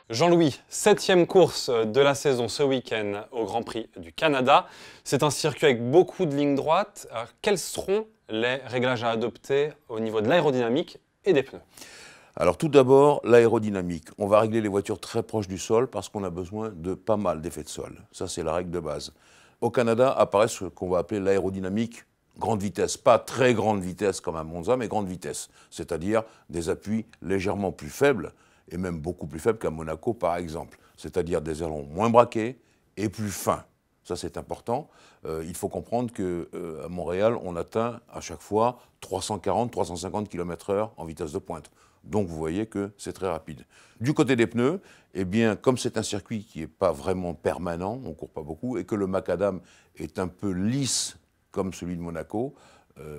Jean-Louis, 7e course de la saison ce week-end au Grand Prix du Canada. C'est un circuit avec beaucoup de lignes droites. Alors, quels seront les réglages à adopter au niveau de l'aérodynamique et des pneus? Alors tout d'abord, l'aérodynamique. On va régler les voitures très proches du sol parce qu'on a besoin de pas mal d'effets de sol. Ça, c'est la règle de base. Au Canada apparaît ce qu'on va appeler l'aérodynamique grande vitesse. Pas très grande vitesse comme à Monza, mais grande vitesse. C'est-à-dire des appuis légèrement plus faibles, et même beaucoup plus faibles qu'à Monaco par exemple. C'est-à-dire des ailerons moins braqués et plus fins. Ça, c'est important. Il faut comprendre qu'à Montréal, on atteint à chaque fois 340-350 km/h en vitesse de pointe. Donc, vous voyez que c'est très rapide. Du côté des pneus, eh bien, comme c'est un circuit qui n'est pas vraiment permanent, on ne court pas beaucoup, et que le macadam est un peu lisse comme celui de Monaco,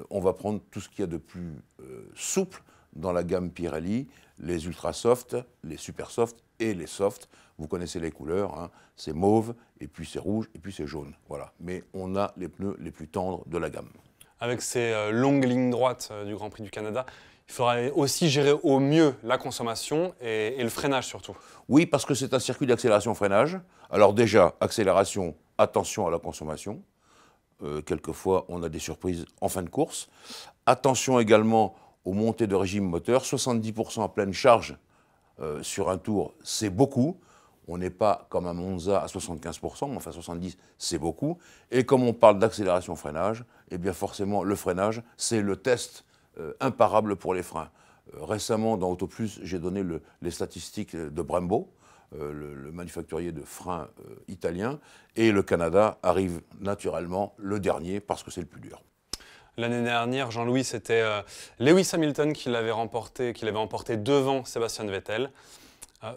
on va prendre tout ce qu'il y a de plus souple dans la gamme Pirelli, les ultra soft, les super soft et les soft. Vous connaissez les couleurs, hein. C'est mauve, et puis c'est rouge, et puis c'est jaune. Voilà. Mais on a les pneus les plus tendres de la gamme. Avec ces longues lignes droites du Grand Prix du Canada, il faudra aussi gérer au mieux la consommation et le freinage surtout. Oui, parce que c'est un circuit d'accélération-freinage. Alors déjà, accélération, attention à la consommation. Quelquefois, on a des surprises en fin de course. Attention également aux montées de régime moteur. 70% à pleine charge sur un tour, c'est beaucoup. On n'est pas comme à Monza à 75%, mais enfin 70%, c'est beaucoup. Et comme on parle d'accélération-freinage, eh bien forcément, le freinage, c'est le test imparable pour les freins. Récemment, dans AutoPlus, j'ai donné les statistiques de Brembo, le manufacturier de freins italien, et le Canada arrive naturellement le dernier parce que c'est le plus dur. L'année dernière, Jean-Louis, c'était Lewis Hamilton qui l'avait emporté devant Sébastien Vettel.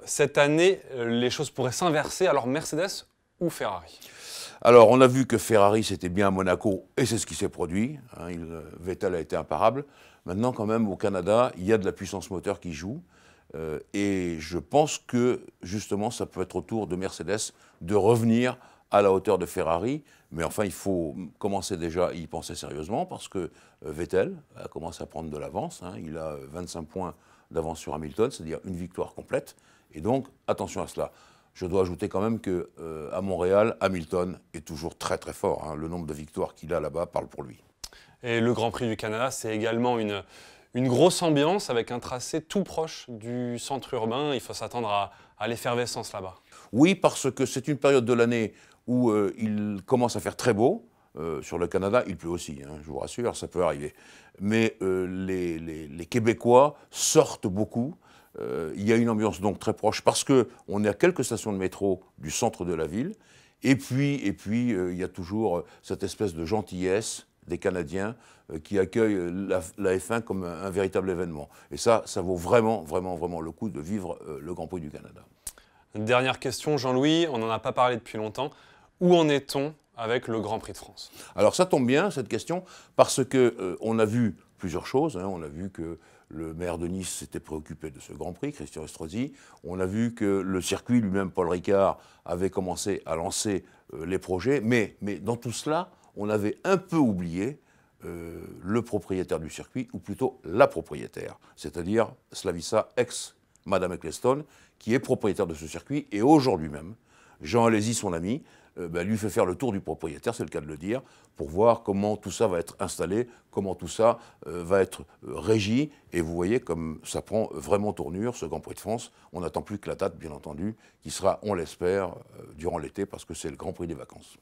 Cette année, les choses pourraient s'inverser. Alors Mercedes ou Ferrari? Alors, on a vu que Ferrari, c'était bien à Monaco, et c'est ce qui s'est produit. Hein, Vettel a été imparable. Maintenant, quand même, au Canada, il y a de la puissance moteur qui joue. Et je pense que, justement, ça peut être au tour de Mercedes de revenir à la hauteur de Ferrari. Mais enfin, il faut commencer déjà à y penser sérieusement, parce que Vettel a commencé à prendre de l'avance. Hein, il a 25 points d'avance sur Hamilton, c'est-à-dire une victoire complète. Et donc, attention à cela. Je dois ajouter quand même qu'à Montréal, Hamilton est toujours très très fort. Hein. Le nombre de victoires qu'il a là-bas parle pour lui. Et le Grand Prix du Canada, c'est également une grosse ambiance avec un tracé tout proche du centre urbain. Il faut s'attendre à l'effervescence là-bas. Oui, parce que c'est une période de l'année où il commence à faire très beau. Sur le Canada, il pleut aussi, hein, je vous rassure, ça peut arriver. Mais les Québécois sortent beaucoup. Il y a une ambiance donc très proche parce qu'on est à quelques stations de métro du centre de la ville. Et puis il y a toujours cette espèce de gentillesse des Canadiens qui accueillent la F1 comme un véritable événement. Et ça vaut vraiment, vraiment, vraiment le coup de vivre le Grand Prix du Canada. Dernière question, Jean-Louis, on n'en a pas parlé depuis longtemps. Où en est-on avec le Grand Prix de France? Alors ça tombe bien, cette question, parce qu'on a vu plusieurs choses. Hein. On a vu que le maire de Nice s'était préoccupé de ce Grand Prix, Christian Estrosi. On a vu que le circuit lui-même, Paul Ricard, avait commencé à lancer les projets. Mais dans tout cela, on avait un peu oublié le propriétaire du circuit, ou plutôt la propriétaire, c'est-à-dire Slavisa, ex-Madame Ecclestone, qui est propriétaire de ce circuit. Et aujourd'hui même, Jean Alesi, son ami, lui fait faire le tour du propriétaire, c'est le cas de le dire, pour voir comment tout ça va être installé, comment tout ça va être régi. Et vous voyez comme ça prend vraiment tournure, ce Grand Prix de France. On n'attend plus que la date, bien entendu, qui sera, on l'espère, durant l'été, parce que c'est le Grand Prix des vacances.